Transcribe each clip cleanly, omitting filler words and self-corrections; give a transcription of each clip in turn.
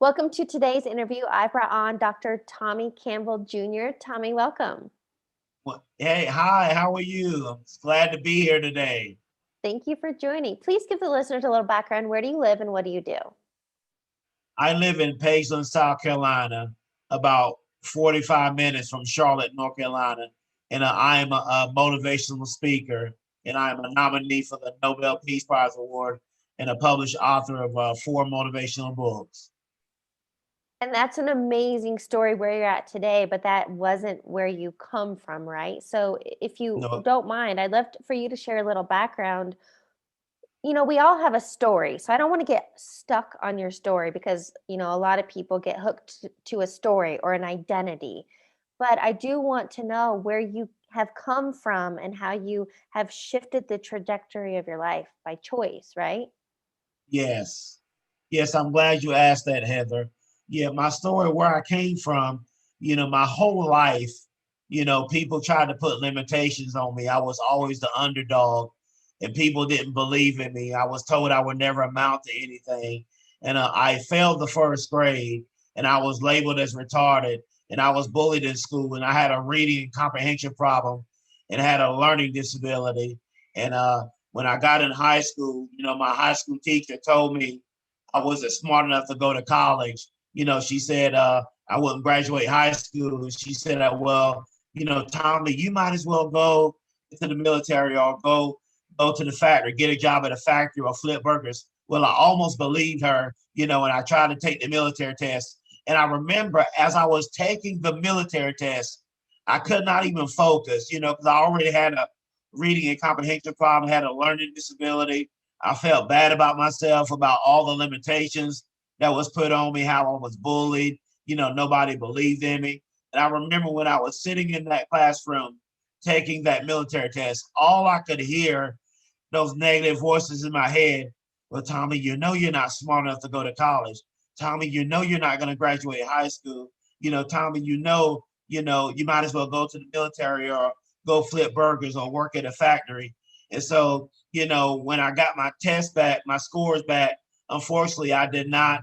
Welcome to today's interview. I brought on Dr. Tommy Campbell Jr. Tommy, welcome. Well, hey, hi, how are you? I'm glad to be here today. Thank you for joining. Please give the listeners a little background. Where do you live and what do you do? I live in Pageland, South Carolina, about 45 minutes from Charlotte, North Carolina, and I am a motivational speaker, and I am a nominee for the Nobel Peace Prize Award and a published author of four motivational books. And that's an amazing story where you're at today, but that wasn't where you come from, right? So if you No, don't mind, I'd love for you to share a little background. We all have a story. So I don't want to get stuck on your story because, a lot of people get hooked to a story or an identity. But I do want to know where you have come from and how you have shifted the trajectory of your life by choice, right? yes, yes, I'm glad you asked that, Heather. Yeah, my story, where I came from, my whole life, people tried to put limitations on me. I was always the underdog, and people didn't believe in me. I was told I would never amount to anything. And I failed the first grade, and I was labeled as retarded, and I was bullied in school, and I had a reading and comprehension problem, and had a learning disability. And when I got in high school, my high school teacher told me I wasn't smart enough to go to college. She said I wouldn't graduate high school. And she said, well, Tommy, you might as well go to the military or go to the factory, get a job at a factory or flip burgers. Well, I almost believed her, and I tried to take the military test. And I remember as I was taking the military test, I could not even focus, because I already had a reading and comprehension problem, had a learning disability. I felt bad about myself, about all the limitations that was put on me, how I was bullied. Nobody believed in me. And I remember when I was sitting in that classroom taking that military test, all I could hear those negative voices in my head. Well, Tommy, you're not smart enough to go to college. Tommy, you're not going to graduate high school. Tommy, you might as well go to the military or go flip burgers or work at a factory. And so, when I got my test back, my scores back, unfortunately, I did not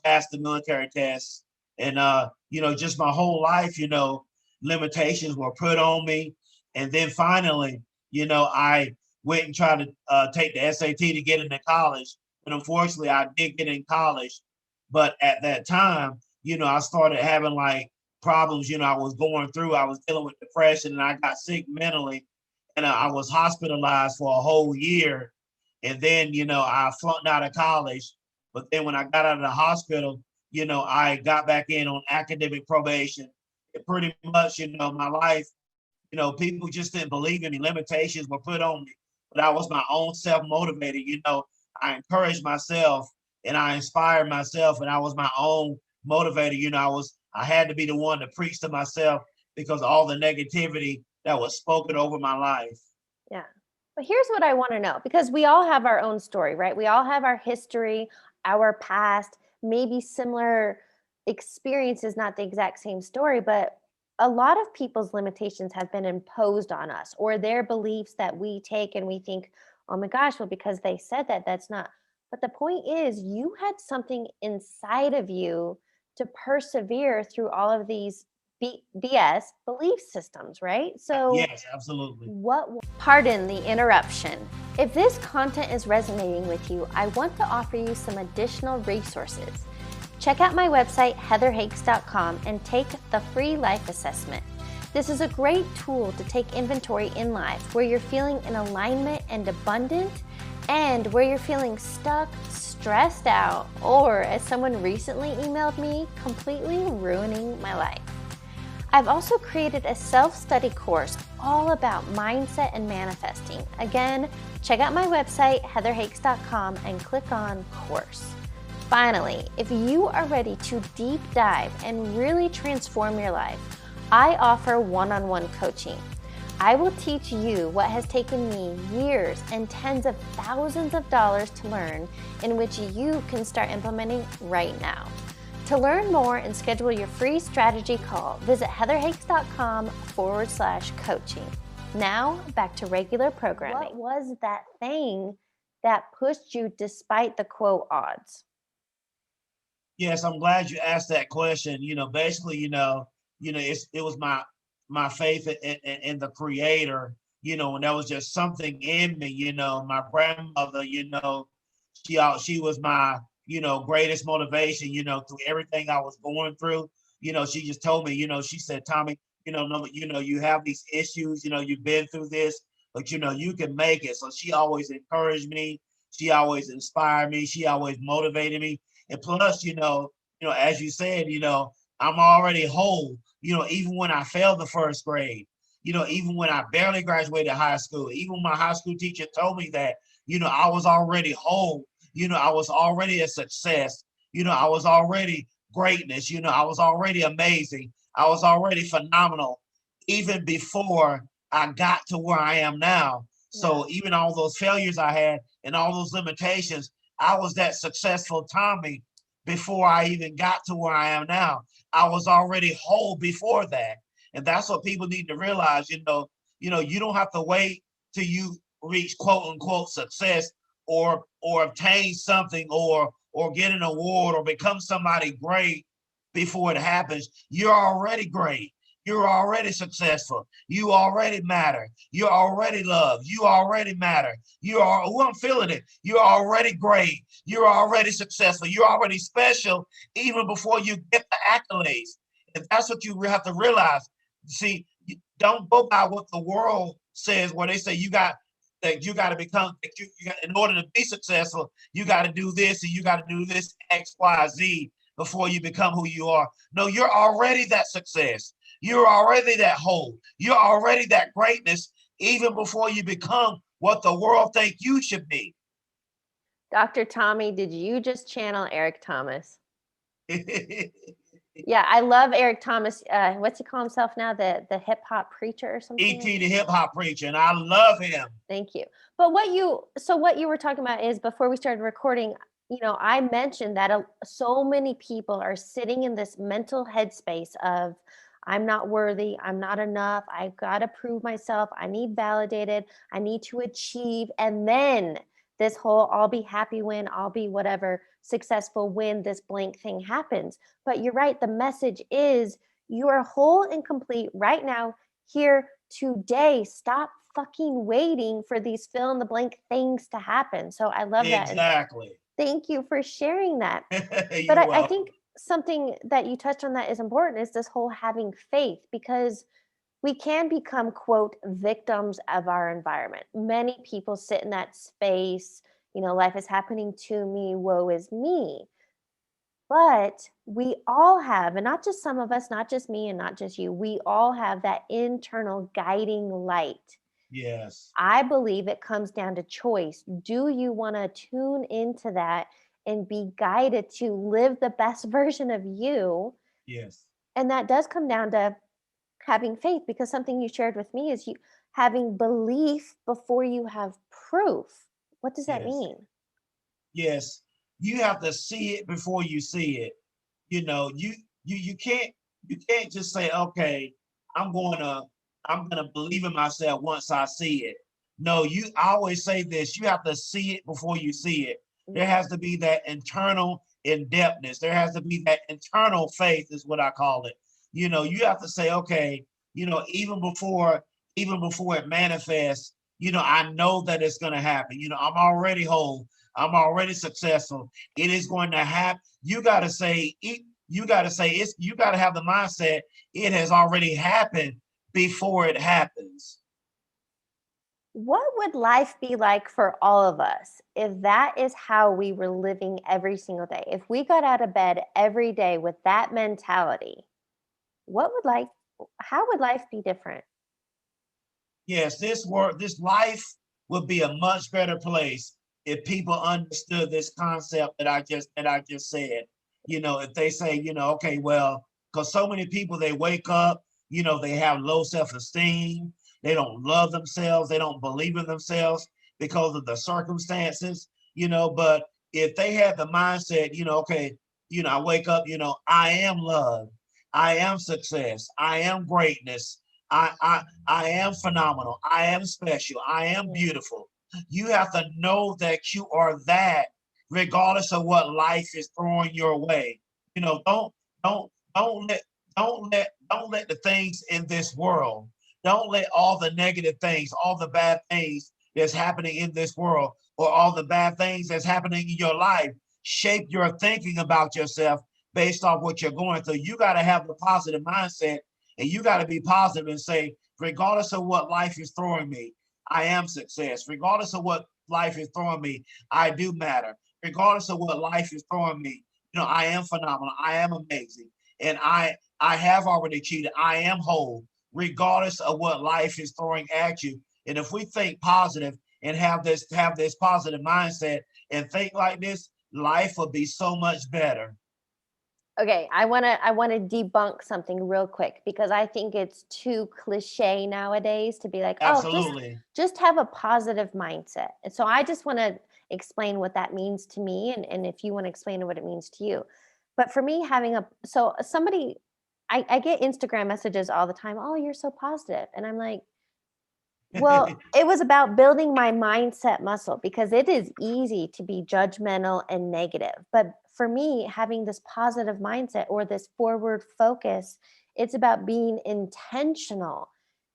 pass the military test. And, just my whole life, limitations were put on me. And then finally, I went and tried to take the SAT to get into college. And unfortunately, I did get in college. But at that time, I started having like problems, I was going through. I was dealing with depression and I got sick mentally. And I was hospitalized for a whole year. And then, I flunked out of college. But then when I got out of the hospital, I got back in on academic probation. And pretty much, my life, people just didn't believe in me. Limitations were put on me, but I was my own self-motivated. I encouraged myself and I inspired myself, and I was my own motivator. I had to be the one to preach to myself because all the negativity that was spoken over my life. Yeah. But here's what I want to know, because we all have our own story, right? We all have our history, our past, maybe similar experiences, not the exact same story, but a lot of people's limitations have been imposed on us, or their beliefs that we take and we think, oh my gosh, well, because they said that, that's not. But the point is, you had something inside of you to persevere through all of these BS belief systems, right? So, Yes, absolutely. pardon the interruption. If this content is resonating with you, I want to offer you some additional resources. Check out my website, heatherhakes.com, and take the free life assessment. This is a great tool to take inventory in life where you're feeling in alignment and abundant, and where you're feeling stuck, stressed out, or, as someone recently emailed me, completely ruining my life. I've also created a self-study course all about mindset and manifesting. Again, check out my website, heatherhakes.com, and click on course. Finally, if you are ready to deep dive and really transform your life, I offer one-on-one coaching. I will teach you what has taken me years and tens of thousands of dollars to learn, in which you can start implementing right now. To learn more and schedule your free strategy call, visit heatherhakes.com/coaching. Now, back to regular programming. What was that thing that pushed you despite the quote odds? Yes, I'm glad you asked that question. Basically, it was my faith in the Creator. And that was just something in me. My grandmother. She was my greatest motivation. Through everything I was going through. She just told me. She said, Tommy, no, you have these issues. You've been through this, but you can make it. So she always encouraged me. She always inspired me. She always motivated me. And plus, as you said, I'm already whole, even when I failed the first grade, even when I barely graduated high school, even my high school teacher told me that, I was already whole, I was already a success, I was already greatness, I was already amazing. I was already phenomenal, even before I got to where I am now. So even all those failures I had and all those limitations, I was that successful Tommy before I even got to where I am now. I was already whole before that. And that's what people need to realize, you don't have to wait till you reach quote unquote success or obtain something or get an award or become somebody great before it happens. You're already great. You're already successful. You already matter. You're already loved. You already matter. I'm feeling it. You're already great. You're already successful. You're already special even before you get the accolades. And that's what you have to realize. See, don't go by what the world says, where they say you got to become, in order to be successful, you got to do this and you got to do this X, Y, Z before you become who you are. No, you're already that success. You're already that whole. You're already that greatness, even before you become what the world think you should be. Dr. Tommy, did you just channel Eric Thomas? Yeah, I love Eric Thomas. What's he call himself now? The hip hop preacher or something? E.T. the hip hop preacher, and I love him. Thank you. But what you were talking about is, before we started recording, I mentioned that so many people are sitting in this mental headspace of, I'm not worthy, I'm not enough, I've got to prove myself, I need validated, I need to achieve. And then this whole I'll be happy when, I'll be whatever successful when this blank thing happens. But you're right, the message is you are whole and complete right now, here, today. Stop fucking waiting for these fill in the blank things to happen. So I love that. Exactly. Thank you for sharing that. But I think something that you touched on that is important is this whole having faith, because we can become, quote, victims of our environment. Many people sit in that space, life is happening to me, woe is me. But we all have, and not just some of us, not just me and not just you, we all have that internal guiding light. Yes. I believe it comes down to choice. Do you want to tune into that and be guided to live the best version of you? Yes. And that does come down to having faith, because something you shared with me is you having belief before you have proof. What does that mean? Yes. You have to see it before you see it. You can't just say, okay, I'm gonna believe in myself once I see it. No, I always say this, you have to see it before you see it. There has to be that internal in-depthness. There has to be that internal faith, is what I call it. You have to say, okay, even before it manifests, I know that it's gonna happen. I'm already whole. I'm already successful. It is going to happen. You got to say it's, you got to have the mindset. It has already happened before it happens. What would life be like for all of us if that is how we were living every single day? If we got out of bed every day with that mentality, how would life be different? Yes, this life would be a much better place if people understood this concept that I just said. If they say, okay, well, because so many people, they wake up, they have low self-esteem, they don't love themselves, they don't believe in themselves because of the circumstances, but if they had the mindset, okay, I wake up, I am love, I am success, I am greatness, I am phenomenal, I am special, I am beautiful. You have to know that you are that, regardless of what life is throwing your way. You know, don't don't let don't let the things in this world, don't let all the negative things, all the bad things that's happening in this world, or all the bad things that's happening in your life shape your thinking about yourself based off what you're going through. You got to have a positive mindset, and you got to be positive and say, regardless of what life is throwing me, I am success. Regardless of what life is throwing me, I do matter. Regardless of what life is throwing me, you know, I am phenomenal. I am amazing. And I have already achieved. I am whole, regardless of what life is throwing at you. And if we think positive and have this positive mindset and think like this, life will be so much better. Okay, I want to debunk something real quick, because I think it's too cliche nowadays to be like, oh, Absolutely. just have a positive mindset. And so I just want to explain what that means to me, and if you want to explain what it means to you. But for me, so somebody, I get Instagram messages all the time, oh, you're so positive. And I'm like, well, it was about building my mindset muscle, because it is easy to be judgmental and negative. But for me, having this positive mindset or this forward focus, it's about being intentional.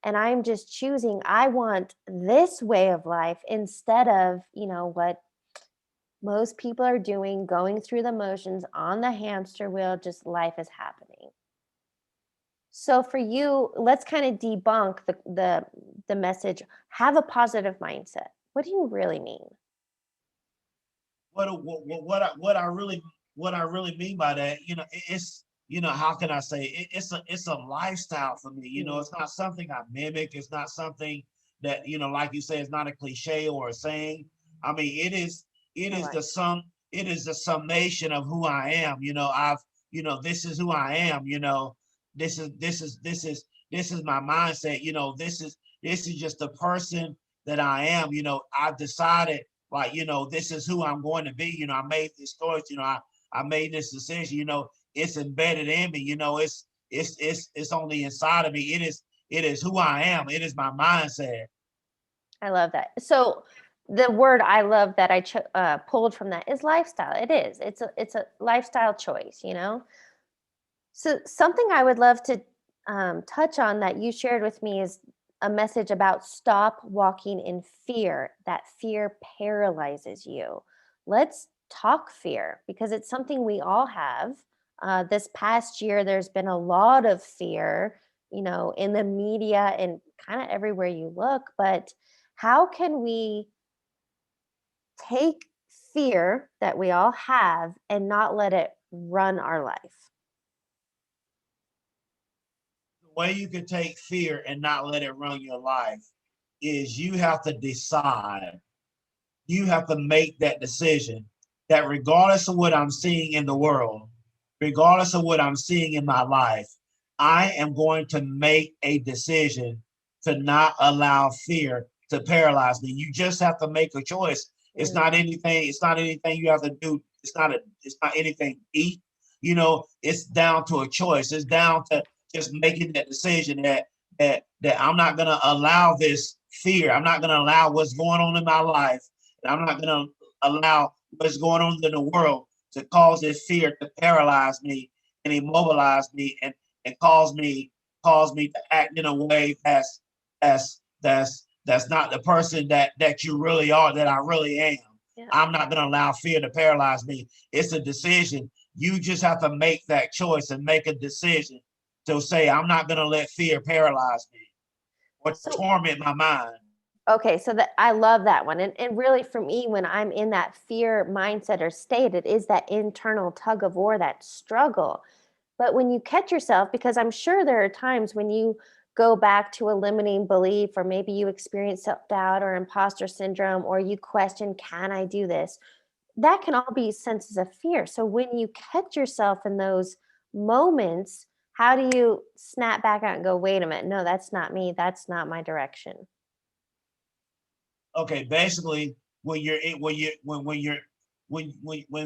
And I'm just choosing, I want this way of life instead of, what most people are doing, going through the motions on the hamster wheel, just life is happening. So for you, let's kind of debunk the message, have a positive mindset. What do you really mean? What I really mean by that, it's, how can I say it, it's a lifestyle for me. It's not something I mimic. It's not something that, like you say, it's not a cliche or a saying. I mean, it is the summation of who I am. This is who I am. This is my mindset. This is just the person that I am. I've decided, like, this is who I'm going to be. I made this choice. I made this decision. It's embedded in me. It's on the inside of me. It is who I am. It is my mindset. I love that. So the word I love that I pulled from that is lifestyle. It is. It's a lifestyle choice. So something I would love to touch on that you shared with me is a message about stop walking in fear. That fear paralyzes you. Let's talk fear, because it's something we all have. This past year, there's been a lot of fear, in the media and kind of everywhere you look. But how can we take fear that we all have and not let it run our life? The way you can take fear and not let it run your life is you have to decide. You have to make that decision that regardless of what I'm seeing in the world, regardless of what I'm seeing in my life, I am going to make a decision to not allow fear to paralyze me. You just have to make a choice. It's not anything you have to do. It's not anything deep. It's down to a choice. It's down to just making that decision that I'm not gonna allow this fear. I'm not gonna allow what's going on in my life. And I'm not gonna allow what's going on in the world to cause this fear to paralyze me and immobilize me and cause me to act in a way that's not the person that you really are, that I really am. Yeah. I'm not going to allow fear to paralyze me. It's a decision. You just have to make that choice and make a decision to say, I'm not going to let fear paralyze me or torment my mind. Okay, so that I love that one. And really, for me, when I'm in that fear mindset or state, it is that internal tug of war, that struggle. But when you catch yourself, because I'm sure there are times when you go back to a limiting belief, or maybe you experience self-doubt or imposter syndrome, or you question, can I do this? That can all be senses of fear. So when you catch yourself in those moments, how do you snap back out and go, wait a minute, no, that's not me. That's not my direction. Okay, basically, when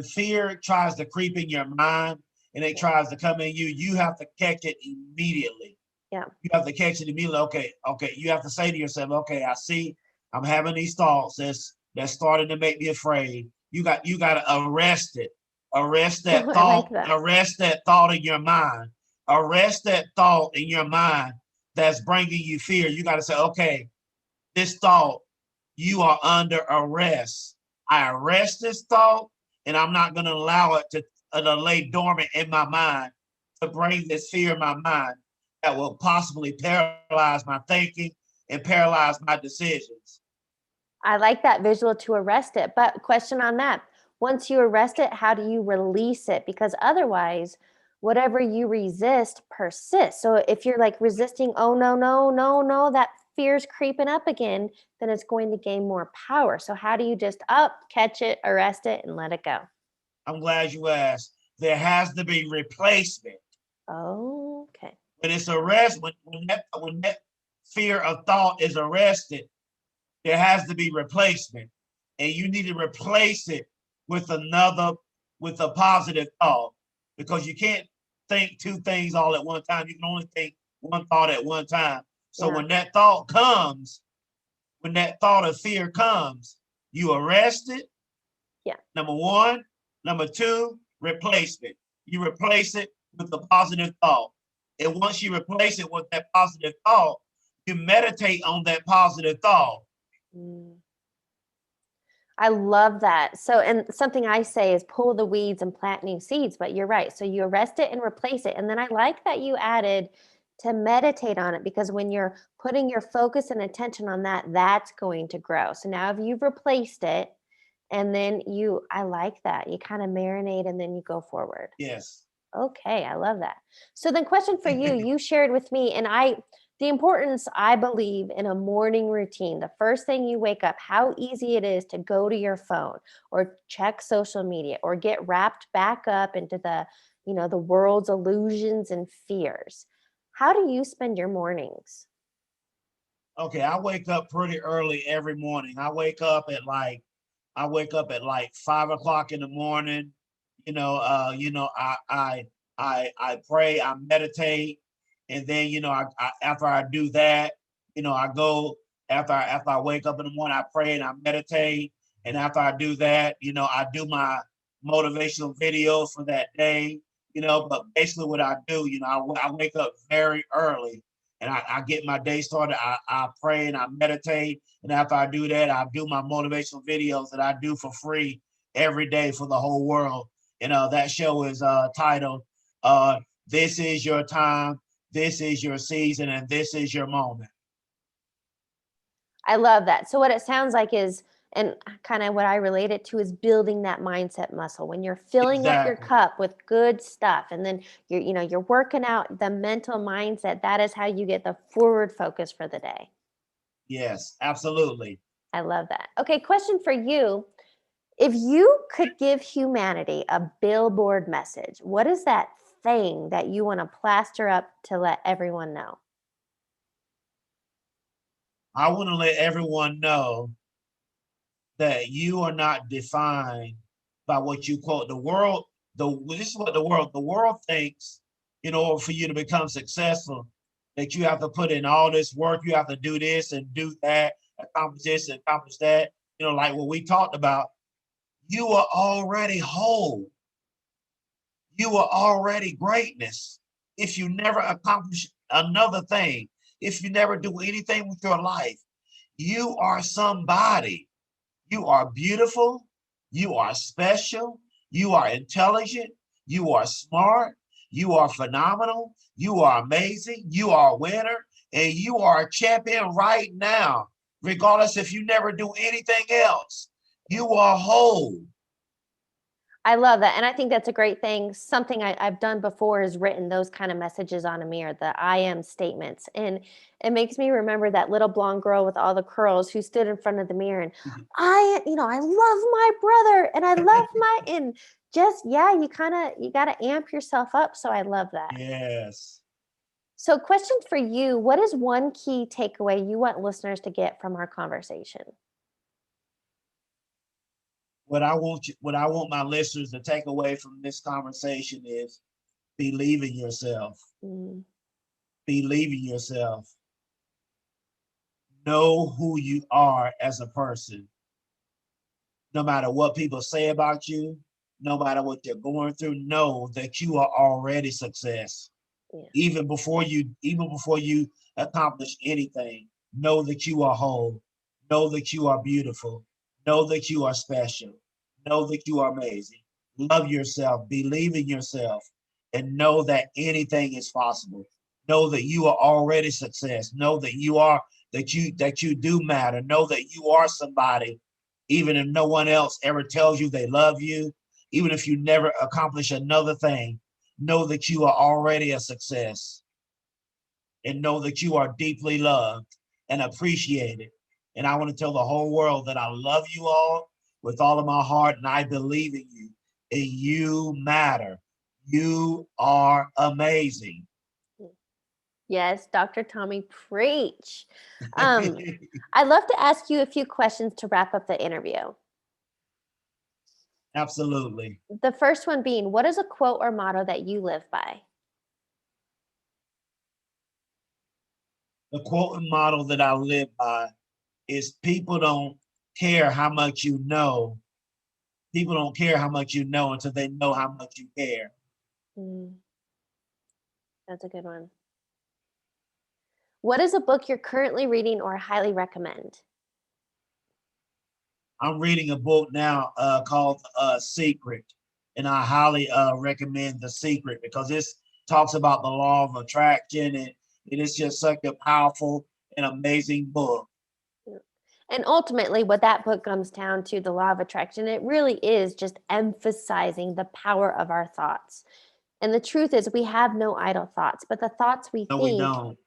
fear tries to creep in your mind and it tries to come in you, you have to catch it immediately. Yeah. You have to catch it immediately. Okay. You have to say to yourself, okay, I see I'm having these thoughts that's starting to make me afraid. You got to arrest it. Arrest that I like thought. that. Arrest that thought in your mind. Arrest that thought in your mind that's bringing you fear. You got to say, okay, this thought, you are under arrest. I arrest this thought, and I'm not going to allow it to lay dormant in my mind to bring this fear in my mind that will possibly paralyze my thinking and paralyze my decisions. I like that visual, to arrest it. But question on that. Once you arrest it, how do you release it? Because otherwise, whatever you resist persists. So if you're like resisting, oh, no, no, no, no, that fear's creeping up again, then it's going to gain more power. So how do you just catch it, arrest it, and let it go? I'm glad you asked. There has to be replacement. Oh, okay. When it's arrest, when that fear of thought is arrested, there has to be replacement. And you need to replace it with a positive thought, because you can't think two things all at one time. You can only think one thought at one time. So Yeah. when that thought comes, when that thought of fear comes, you arrest it. Yeah. Number one. Number two, replacement. You replace it with a positive thought. And once you replace it with that positive thought, you meditate on that positive thought. I love that. So, and something I say is pull the weeds and plant new seeds, but you're right. So you arrest it and replace it. And then I like that you added to meditate on it, because when you're putting your focus and attention on that, that's going to grow. So now if you've replaced it, and then I like that. You kind of marinate and then you go forward. Yes. Okay, I love that. So then question for you, you shared with me, and the importance, I believe, in a morning routine. The first thing you wake up, how easy it is to go to your phone or check social media or get wrapped back up into the world's illusions and fears. How do you spend your mornings? Okay, I wake up pretty early every morning. I wake up at like 5 o'clock in the morning. I pray, I meditate, and then after I do that, I go after I wake up in the morning, I pray and I meditate, and after I do that, I do my motivational videos for that day. But basically what I do, I wake up very early and I get my day started. I pray and I meditate. And after I do that, I do my motivational videos that I do for free every day for the whole world. That show is titled, This Is Your Time, This Is Your Season, and This Is Your Moment. I love that. So what it sounds like is, and kind of what I relate it to, is building that mindset muscle. When you're filling up your cup with good stuff, and then you're working out the mental mindset, that is how you get the forward focus for the day. Yes, absolutely. I love that. Okay, question for you. If you could give humanity a billboard message, what is that thing that you want to plaster up to let everyone know? I want to let everyone know that you are not defined by what you quote the world. This is what the world thinks, in order for you to become successful, that you have to put in all this work, you have to do this and do that, accomplish this and accomplish that. Like what we talked about, you are already whole. You are already greatness. If you never accomplish another thing, if you never do anything with your life, you are somebody. You are beautiful. You are special. You are intelligent. You are smart. You are phenomenal. You are amazing. You are a winner. And you are a champion right now, regardless if you never do anything else. You are whole. I love that. And I think that's a great thing. Something I've done before is written those kind of messages on a mirror, the I am statements. And it makes me remember that little blonde girl with all the curls who stood in front of the mirror and I love my brother and I love and just, you got to amp yourself up. So I love that. Yes. So question for you, what is one key takeaway you want listeners to get from our conversation? What I want my listeners to take away from this conversation is believe in yourself. Believe in yourself. Know who you are as a person. No matter what people say about you, no matter what you're going through, know that you are already success. Yeah. Even before you accomplish anything, know that you are whole. Know that you are beautiful. Know that you are special. Know that you are amazing. Love yourself, believe in yourself, and know that anything is possible. Know that you are already success. Know that you do matter. Know that you are somebody, even if no one else ever tells you they love you, even if you never accomplish another thing. Know that you are already a success, and know that you are deeply loved and appreciated. And I want to tell the whole world that I love you all with all of my heart, and I believe in you. And you matter. You are amazing. Yes, Dr. Tommy, preach. I'd love to ask you a few questions to wrap up the interview. Absolutely. The first one being, what is a quote or motto that you live by? The quote and model that I live by is people don't care how much you know. People don't care how much you know until they know how much you care. That's a good one. What is a book you're currently reading or highly recommend? I'm reading a book now called Secret, and I highly recommend The Secret because this talks about the law of attraction, and it is just such a powerful and amazing book. And ultimately, what that book comes down to, the law of attraction, it really is just emphasizing the power of our thoughts. And the truth is, we have no idle thoughts, but the thoughts we No, we don't.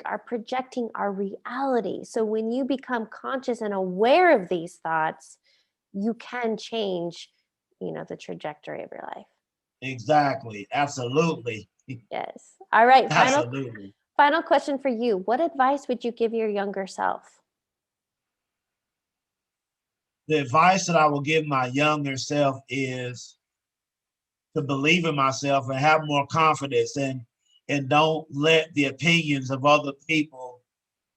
are projecting our reality. So when you become conscious and aware of these thoughts, you can change, the trajectory of your life. Exactly. Absolutely. Yes. All right. Absolutely. Final question for you. What advice would you give your younger self? The advice that I will give my younger self is to believe in myself and have more confidence, and don't let the opinions of other people,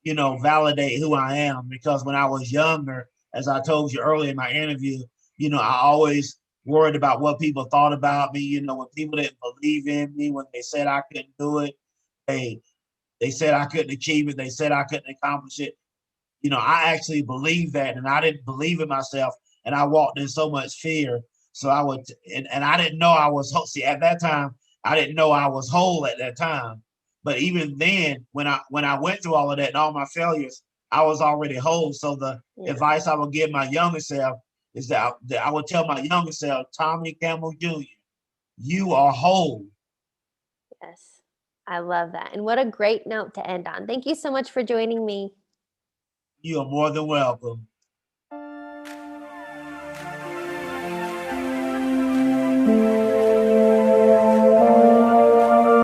validate who I am. Because when I was younger, as I told you earlier in my interview, I always worried about what people thought about me. When people didn't believe in me, when they said I couldn't do it, they said I couldn't achieve it, they said I couldn't accomplish it. I actually believed that, and I didn't believe in myself, and I walked in so much fear. So I would, and I didn't know I was whole. See, at that time, I didn't know I was whole at that time. But even then, when I went through all of that and all my failures, I was already whole. So the advice I would give my younger self is that I would tell my younger self, Tommy Campbell Jr., you are whole. Yes, I love that. And what a great note to end on. Thank you so much for joining me. You are more than welcome.